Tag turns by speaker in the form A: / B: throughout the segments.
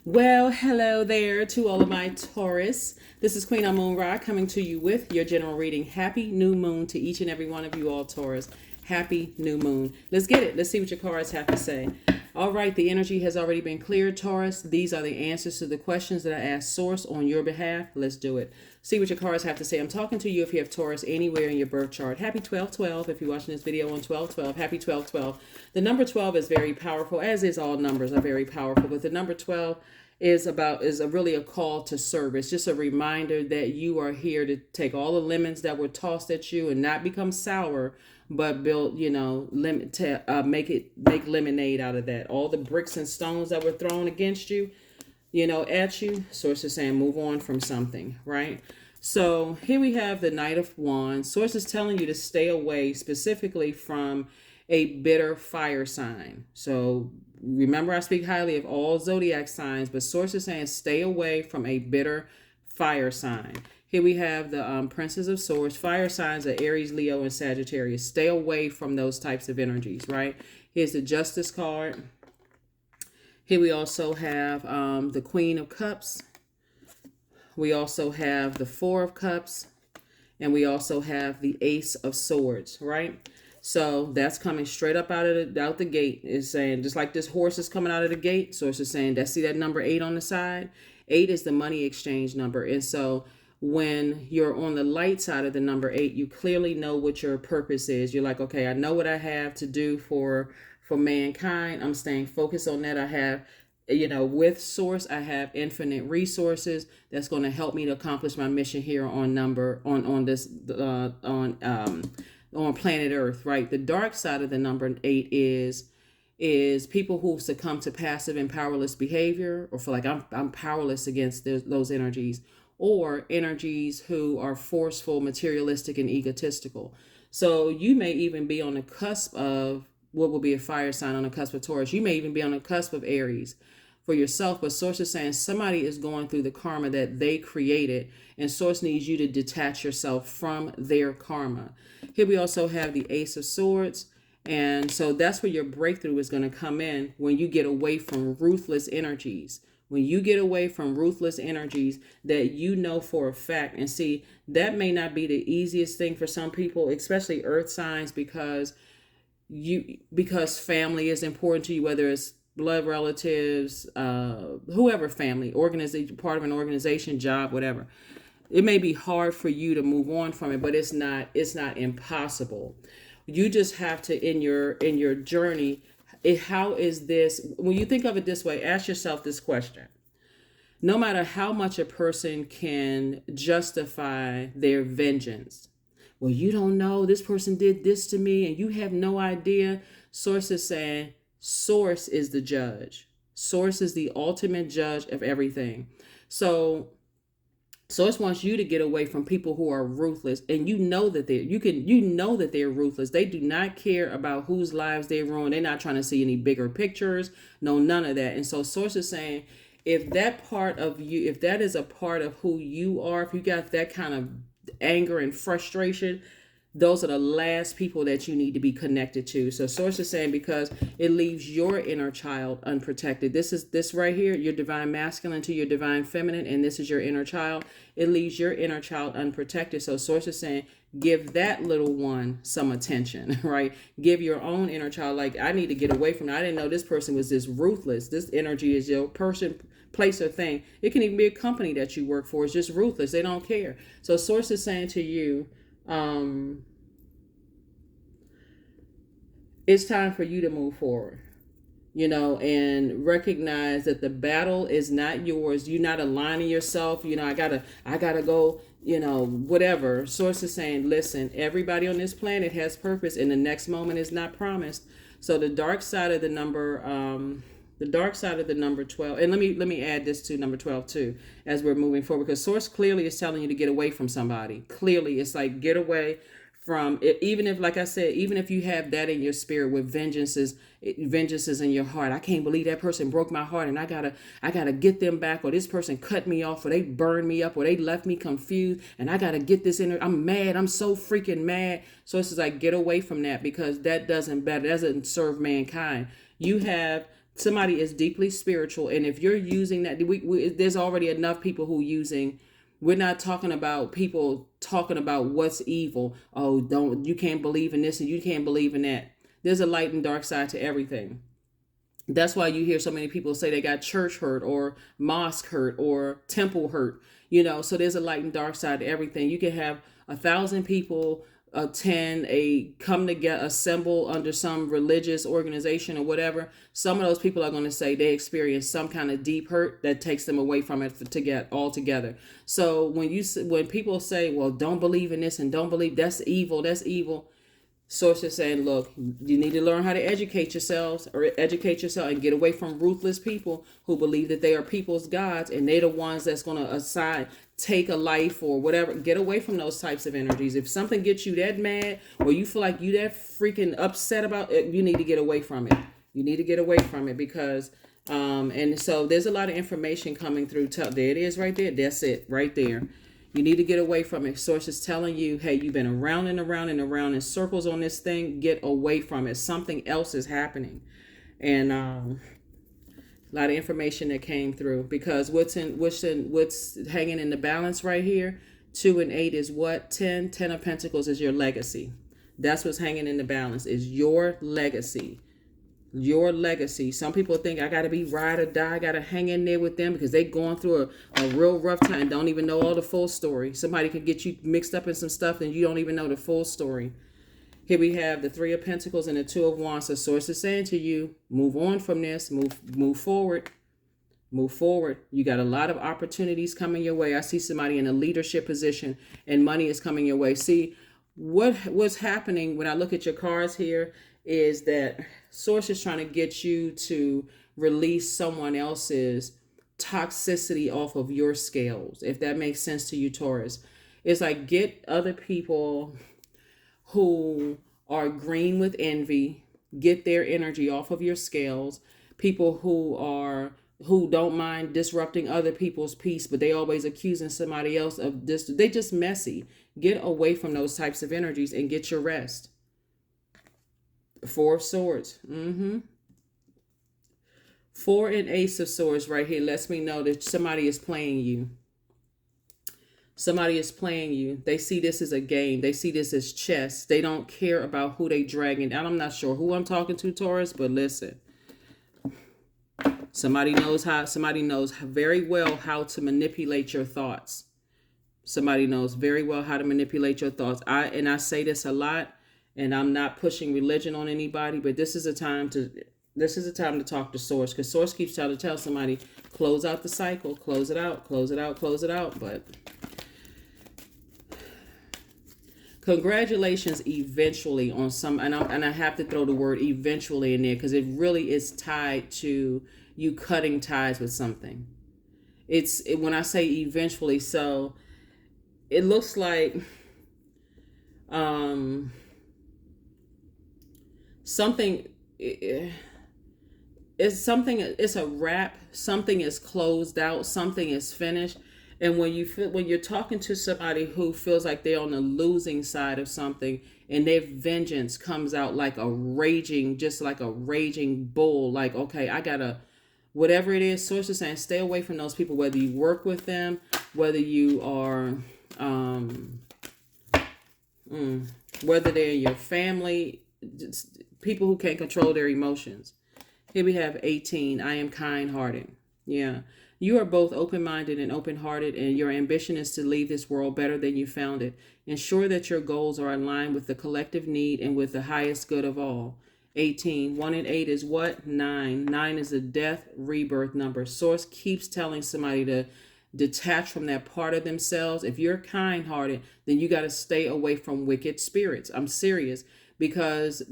A: Well, hello there to all of my Taurus. This is Queen Amun Ra coming to you with your general reading. Happy new moon to each and every one of you all, Taurus. Happy new moon. Let's get it. Let's see what your cards have to say. All right, the energy has already been cleared, Taurus. These are the answers to the questions that I asked Source on your behalf. Let's do it. See what your cards have to say. I'm talking to you if you have Taurus anywhere in your birth chart. Happy 12/12 if you're watching this video on 12/12. Happy 12/12. The number 12 is very powerful, as is all numbers are very powerful. But the number 12 is really a call to service, just a reminder that you are here to take all the lemons that were tossed at you and not become sour, but build, limit to make lemonade out of that. All the bricks and stones that were thrown against you, at you. Source is saying move on from something, right? So here we have the Knight of Wands. Source is telling you to stay away specifically from a bitter fire sign. So remember, I speak highly of all zodiac signs, but Source is saying stay away from a bitter fire sign. Here we have the Princess of Swords. Fire signs are Aries, Leo, and Sagittarius. Stay away from those types of energies, right? Here's the Justice card. Here we also have the Queen of Cups. We also have the Four of Cups. And we also have the Ace of Swords, right? So that's coming straight up out the gate. It's saying, just like this horse is coming out of the gate, Source is saying, see that number 8 on the side? 8 is the money exchange number. And so when you're on the light side of the number 8, you clearly know what your purpose is. You're like, okay, I know what I have to do for mankind. I'm staying focused on that. I have, with Source, I have infinite resources that's going to help me to accomplish my mission here on planet Earth, right? The dark side of the number 8 is people who succumb to passive and powerless behavior, or feel like I'm powerless against those energies, or energies who are forceful, materialistic, and egotistical. So you may even be on the cusp of what will be a fire sign, on the cusp of Taurus. You may even be on the cusp of Aries for yourself, but Source is saying somebody is going through the karma that they created, and Source needs you to detach yourself from their karma. Here we also have the Ace of Swords, and so that's where your breakthrough is going to come in, when you get away from ruthless energies. When you get away from ruthless energies that you know for a fact, and see, that may not be the easiest thing for some people, especially earth signs, because family is important to you, whether it's blood relatives, whoever, family, organization, part of an organization, job, whatever. It may be hard for you to move on from it, but it's not impossible. You just have to, in your journey, how is this, when you think of it this way, ask yourself this question. No matter how much a person can justify their vengeance, well, you don't know, this person did this to me and you have no idea. Source is saying, Source is the judge. Source is the ultimate judge of everything. So Source wants you to get away from people who are ruthless, and you know that they're ruthless. They do not care about whose lives they ruin. They're not trying to see any bigger pictures. No, none of that. And so Source is saying, if that part of you, if that is a part of who you are, if you got that kind of anger and frustration, those are the last people that you need to be connected to. So Source is saying, because it leaves your inner child unprotected. This right here, your divine masculine to your divine feminine, and this is your inner child. It leaves your inner child unprotected. So Source is saying, give that little one some attention, right? Give your own inner child, like, I need to get away from it. I didn't know this person was this ruthless. This energy is your person, place, or thing. It can even be a company that you work for. It's just ruthless. They don't care. So Source is saying to you, it's time for you to move forward, and recognize that the battle is not yours. You're not aligning yourself. I gotta go, whatever. Source is saying, listen, everybody on this planet has purpose, and the next moment is not promised. So the dark side of the number, 12, and let me add this to number 12 too, as we're moving forward, because Source clearly is telling you to get away from somebody. Clearly, it's like, get away from it, even if, like I said, even if you have that in your spirit with vengeances in your heart. I can't believe that person broke my heart, and I gotta get them back, or this person cut me off, or they burned me up, or they left me confused, and I gotta get this in. I'm mad. I'm so freaking mad. So it's just like, get away from that, because that doesn't serve mankind. You have somebody is deeply spiritual, and if you're using that, there's already enough people who using. We're not talking about people talking about what's evil. Oh, you can't believe in this and you can't believe in that. There's a light and dark side to everything. That's why you hear so many people say they got church hurt or mosque hurt or temple hurt. So there's a light and dark side to everything. You can have 1,000 people come together, assemble under some religious organization or whatever. Some of those people are going to say they experience some kind of deep hurt that takes them away from it to get all together. So when people say, well, don't believe in this and don't believe, that's evil, Source is saying, look, you need to learn how to educate yourself and get away from ruthless people who believe that they are people's gods and they're the ones that's going to take a life or whatever. Get away from those types of energies. If something gets you that mad or you feel like you that freaking upset about it, you need to get away from it. You need to get away from it because, and so there's a lot of information coming through. There it is right there. That's it right there. You need to get away from it. Source is telling you, hey, you've been around and around and around in circles on this thing. Get away from it. Something else is happening. And a lot of information that came through. Because what's hanging in the balance right here, 2 and 8 is what? 10 of Pentacles is your legacy. That's what's hanging in the balance, is your legacy. Your legacy. Some people think I got to be ride or die. I got to hang in there with them because they going through a real rough time and don't even know all the full story. Somebody could get you mixed up in some stuff and you don't even know the full story. Here we have the 3 of Pentacles and the 2 of Wands. So Source is saying to you, move on from this. Move forward. Move forward. You got a lot of opportunities coming your way. I see somebody in a leadership position and money is coming your way. See, what's happening when I look at your cards here is that Source is trying to get you to release someone else's toxicity off of your scales, if that makes sense to you, Taurus. It's like get other people who are green with envy, get their energy off of your scales. People who don't mind disrupting other people's peace, but they always accusing somebody else of this. They just messy. Get away from those types of energies and get your rest. 4 of Swords. 4 and Ace of Swords right here lets me know that somebody is playing you. Somebody is playing you. They see this as a game. They see this as chess. They don't care about who they dragging down. I'm not sure who I'm talking to, Taurus, but listen. Somebody knows very well how to manipulate your thoughts. Somebody knows very well how to manipulate your thoughts. I say this a lot. And I'm not pushing religion on anybody, but this is a time to talk to Source, because Source keeps trying to tell somebody, close out the cycle, close it out. But congratulations eventually on some, and I have to throw the word eventually in there because it really is tied to you cutting ties with something. When I say eventually, so it looks like it's a wrap. Something is closed out. Something is finished. And when you're talking to somebody who feels like they're on the losing side of something and their vengeance comes out like a raging bull, like, okay, I gotta, whatever it is, Source is saying, stay away from those people, whether you work with them, whether you are, whether they're your family, people who can't control their emotions. Here we have 18. I am kind-hearted. Yeah. You are both open-minded and open-hearted, and your ambition is to leave this world better than you found it. Ensure that your goals are in line with the collective need and with the highest good of all. 18. 1 and 8 is what? 9. 9 is a death rebirth number. Source keeps telling somebody to detach from that part of themselves. If you're kind-hearted, then you got to stay away from wicked spirits. I'm serious. Because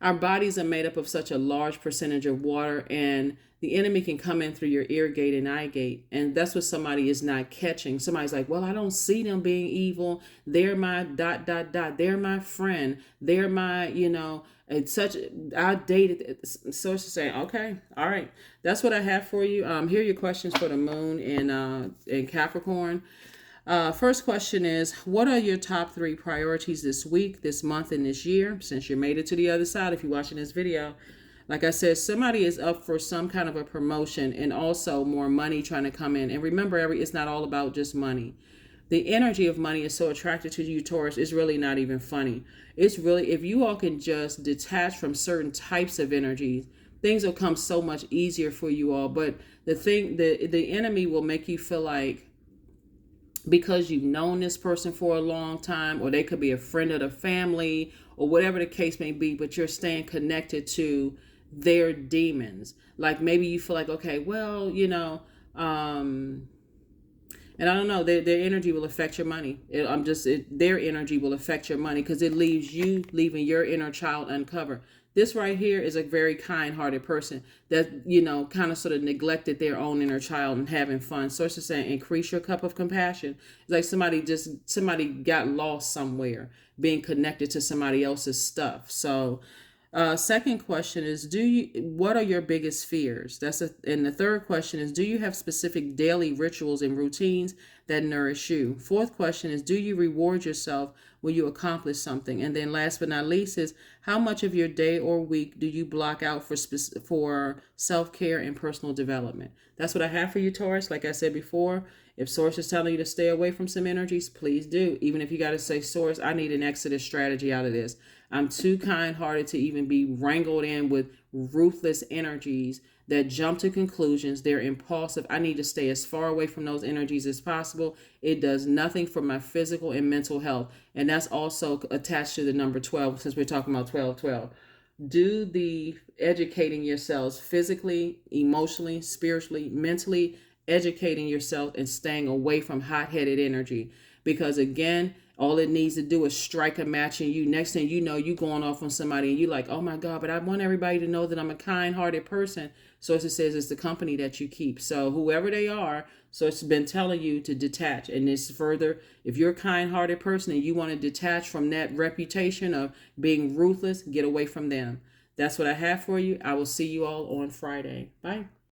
A: our bodies are made up of such a large percentage of water, and the enemy can come in through your ear gate and eye gate. And that's what somebody is not catching. Somebody's like, well, I don't see them being evil. They're my ... They're my friend. They're my, it's such, I dated. Source is saying, okay, all right. That's what I have for you. Here are your questions for the moon in Capricorn. First question is, what are your top 3 priorities this week, this month, and this year? Since you made it to the other side, if you're watching this video, Like I said, somebody is up for some kind of a promotion and also more money trying to come in. And remember, it's not all about just money. The energy of money is so attracted to you, Taurus. It's really not even funny. It's really, if you all can just detach from certain types of energies, things will come so much easier for you all. But the enemy will make you feel like, because you've known this person for a long time, or they could be a friend of the family, or whatever the case may be, but you're staying connected to their demons. Like maybe you feel like, okay, well, and I don't know, their energy will affect your money. Their energy will affect your money because it leaves you leaving your inner child uncovered. This right here is a very kind-hearted person that, kind of sort of neglected their own inner child and having fun. Source is saying, increase your cup of compassion. It's like somebody got lost somewhere, being connected to somebody else's stuff. So, second question is, what are your biggest fears? And the third question is, do you have specific daily rituals and routines that nourish you? Fourth question is, do you reward yourself when you accomplish something? And then last but not least is, how much of your day or week do you block out for self-care and personal development? That's what I have for you, Taurus. Like I said before, if Source is telling you to stay away from some energies, please do. Even if you got to say, Source, I need an exodus strategy out of this. I'm too kind-hearted to even be wrangled in with ruthless energies that jump to conclusions. They're impulsive. I need to stay as far away from those energies as possible. It does nothing for my physical and mental health. And that's also attached to the number 12, since we're talking about 1212. Do the educating yourselves physically, emotionally, spiritually, mentally, educating yourself and staying away from hot-headed energy. Because again, all it needs to do is strike a match in you. Next thing you know, you going off on somebody and you like, oh my God, but I want everybody to know that I'm a kind-hearted person. So it says it's the company that you keep. So whoever they are, so it's been telling you to detach. And this further, if you're a kind-hearted person and you want to detach from that reputation of being ruthless, get away from them. That's what I have for you. I will see you all on Friday. Bye.